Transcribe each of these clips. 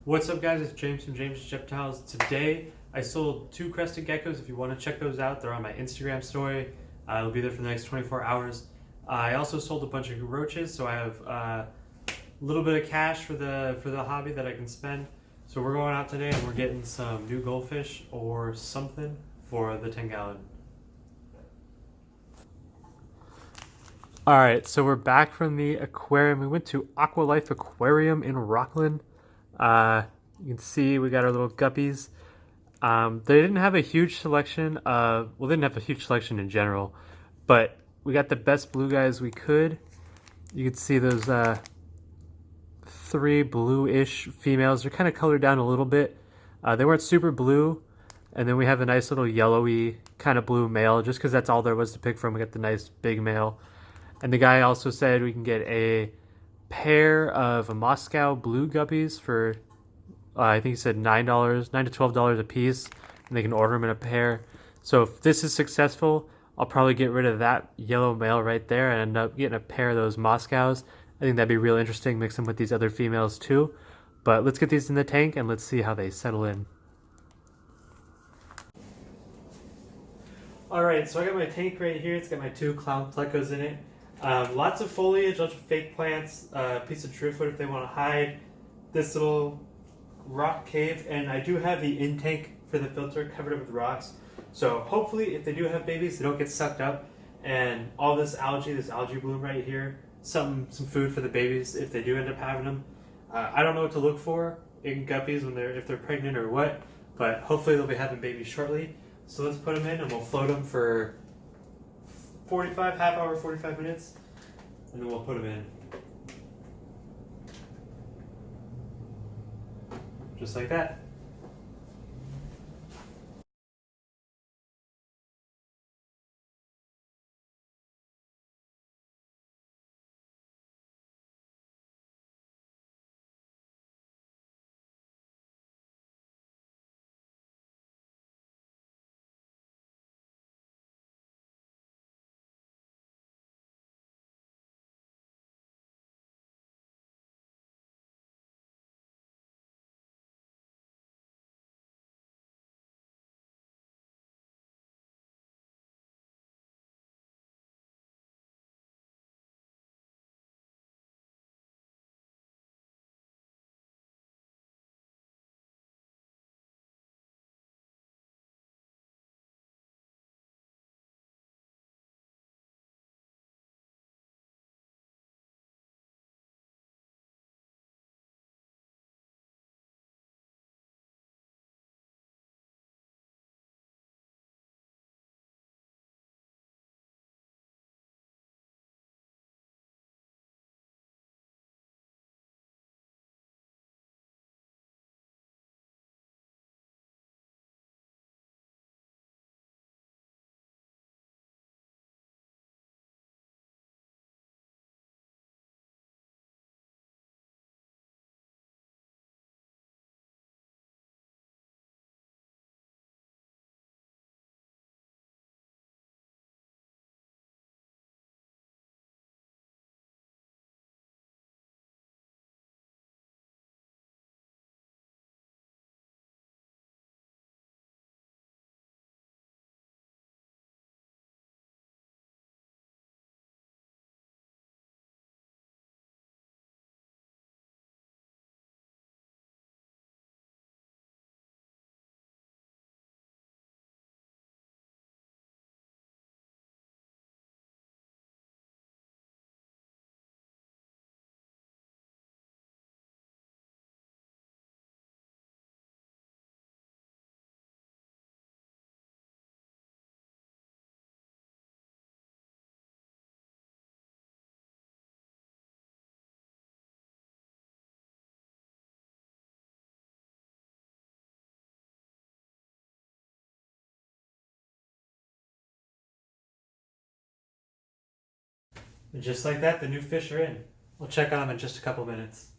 What's up, guys? It's James from James Reptiles. Today I sold two crested geckos. If you want to check those out, they're on my Instagram story. It'll be there for the next 24 hours. I also sold a bunch of roaches, so I have a little bit of cash for the hobby that I can spend. So we're going out today and we're getting some new goldfish or something for the 10-gallon. All right, so we're back from the aquarium. We went to Aqualife Aquarium in Rockland. You can see we got our little guppies. They didn't have a huge selection of, well, they didn't have a huge selection in general, but we got the best blue guys we could. You can see those three bluish females. They're kind of colored down a little bit. They weren't super blue. And then we have a nice little yellowy kind of blue male, just because that's all there was to pick from. We got the nice big male. And the guy also said we can get a pair of Moscow blue guppies for I think he said $9, $9 to $12 a piece, and they can order them in a pair. So if this is successful, I'll probably get rid of that yellow male right there and end up getting a pair of those Moscows. I think that'd be real interesting, mix them with these other females too. But let's get these in the tank and let's see how they settle in. Alright, so I got my tank right here. It's got my two clown plecos in it. Lots of foliage, lots of fake plants, a piece of driftwood if they want to hide. This little rock cave, and I do have the intake for the filter covered up with rocks. So hopefully if they do have babies, they don't get sucked up. And all this algae bloom right here, some food for the babies if they do end up having them. I don't know what to look for in guppies when if they're pregnant or what, but hopefully they'll be having babies shortly. So let's put them in and we'll float them for 45 minutes, and then we'll put them in. Just like that. And just like that, the new fish are in. We'll check on them in just a couple minutes.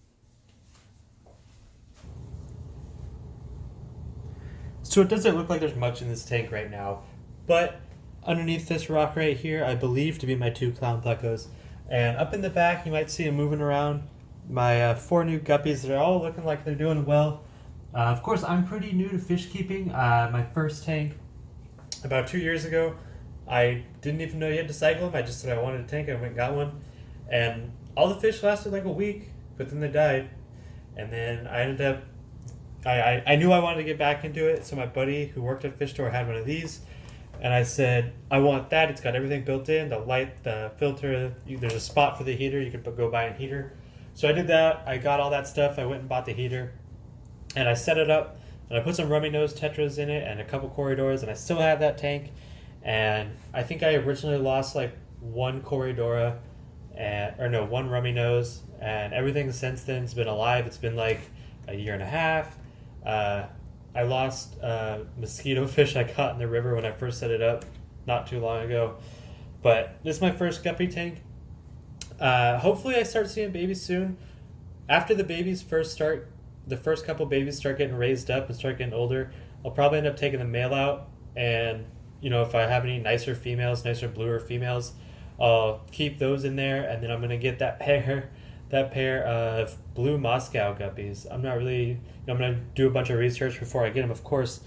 So it doesn't look like there's much in this tank right now, but underneath this rock right here, I believe to be my two clown plecos. And up in the back, you might see them moving around. my 4 new guppies. They're all looking like they're doing well. Of course, I'm pretty new to fish keeping. My first tank about 2 years ago, I didn't even know you had to cycle them. I just said I wanted a tank. I went and got one, and all the fish lasted like a week, but then they died. And then I ended up, I knew I wanted to get back into it, so my buddy who worked at a fish store had one of these, and I said, I want that. It's got everything built in, the light, the filter, there's a spot for the heater. You could go buy a heater. So I did that. I got all that stuff. I went and bought the heater, and I set it up, and I put some rummy nose tetras in it and a couple corridors, and I still have that tank. And I think I originally lost like one corridora, one rummy nose, and everything since then has been alive. It's been like a year and a half. I lost mosquito fish I caught in the river when I first set it up not too long ago. But this is my first guppy tank. Hopefully I start seeing babies soon. After the first couple babies start getting raised up and start getting older, I'll probably end up taking the male out, and if I have any nicer bluer females, I'll keep those in there, and then I'm gonna get that pair of blue Moscow guppies. I'm not really, I'm gonna do a bunch of research before I get them, of course,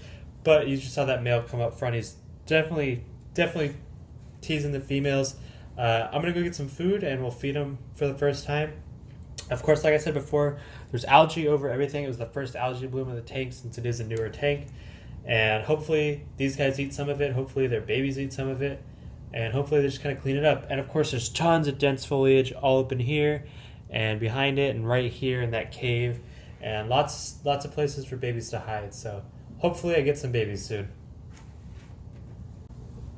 but you just saw that male come up front. He's definitely teasing the females. I'm gonna go get some food and we'll feed them for the first time. Of course, like I said before, there's algae over everything. It was the first algae bloom in the tank since it is a newer tank. And hopefully these guys eat some of it. Hopefully their babies eat some of it. And hopefully they just kind of clean it up. And of course there's tons of dense foliage all up in here and behind it and right here in that cave. And lots of places for babies to hide. So hopefully I get some babies soon.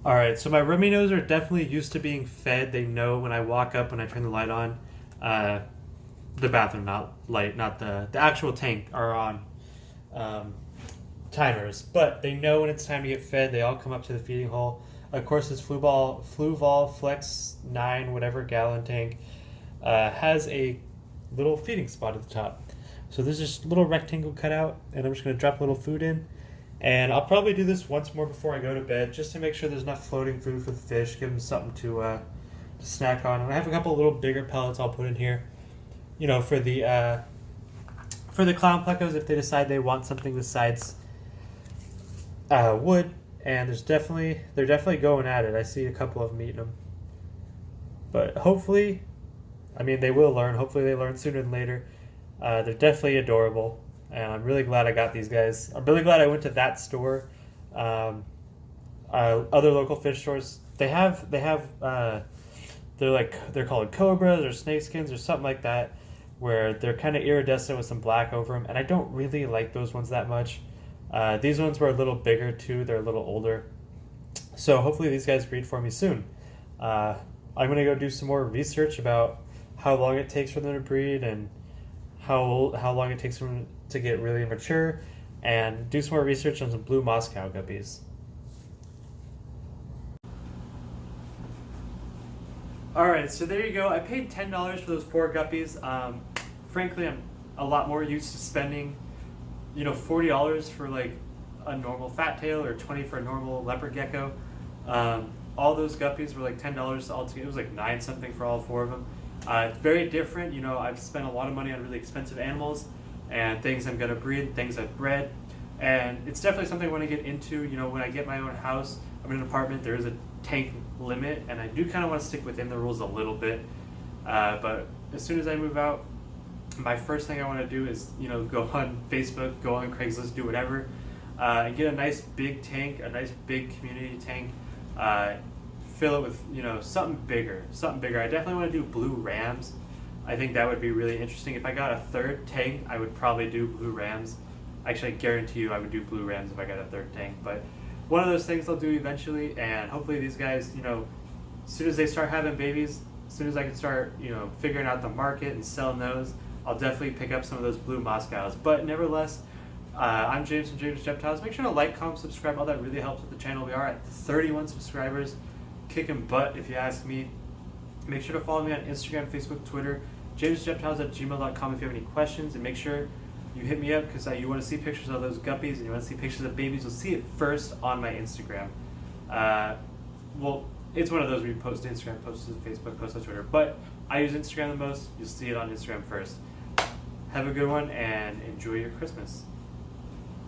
Alright, so my rummy nose are definitely used to being fed. They know when I walk up, when I turn the light on, the bathroom not the actual tank are on timers, but they know when it's time to get fed. They all come up to the feeding hole. Of course, this Fluval Flex 9 whatever gallon tank has a little feeding spot at the top. So there's this little rectangle cut out, and I'm just going to drop a little food in. And I'll probably do this once more before I go to bed, just to make sure there's enough floating food for the fish, give them something to snack on. And I have a couple little bigger pellets I'll put in here, for the clown plecos if they decide they want something besides wood. And they're definitely going at it. I see a couple of them eating them. But hopefully, they will learn. Hopefully they learn sooner than later. They're definitely adorable. And I'm really glad I got these guys. I'm really glad I went to that store. Other local fish stores, they're called cobras or snakeskins or something like that, where they're kind of iridescent with some black over them. And I don't really like those ones that much. These ones were a little bigger too. They're a little older. So hopefully these guys breed for me soon. I'm going to go do some more research about how long it takes for them to breed and how long it takes for them to get really mature, and do some more research on some blue Moscow guppies. Alright, so there you go. I paid $10 for those 4 guppies. Frankly, I'm a lot more used to spending $40 for like a normal fat tail or $20 for a normal leopard gecko. All those guppies were like $10 altogether. It was like 9 something for all 4 of them. It's very different. I've spent a lot of money on really expensive animals and things I'm going to breed, things I've bred. And it's definitely something I want to get into. When I get my own house, I'm in an apartment, there is a tank limit, and I do kind of want to stick within the rules a little bit. But as soon as I move out, my first thing I want to do is, go on Facebook, go on Craigslist, do whatever, and get a nice big tank, a nice big community tank, fill it with, something bigger. I definitely want to do blue rams. I think that would be really interesting. If I got a 3rd tank, I would probably do blue rams. Actually, I guarantee you I would do blue rams if I got a 3rd tank. But one of those things I'll do eventually, and hopefully these guys, as soon as they start having babies, as soon as I can start, figuring out the market and selling those, I'll definitely pick up some of those blue Moscows. But nevertheless, I'm James from James Reptiles. Make sure to like, comment, subscribe. All that really helps with the channel. We are at 31 subscribers. Kicking butt, if you ask me. Make sure to follow me on Instagram, Facebook, Twitter, jamesreptiles@gmail.com if you have any questions. And make sure you hit me up because you want to see pictures of those guppies and you want to see pictures of babies. You'll see it first on my Instagram. It's one of those where you post to Instagram, post to Facebook, post to Twitter. But I use Instagram the most. You'll see it on Instagram first. Have a good one and enjoy your Christmas.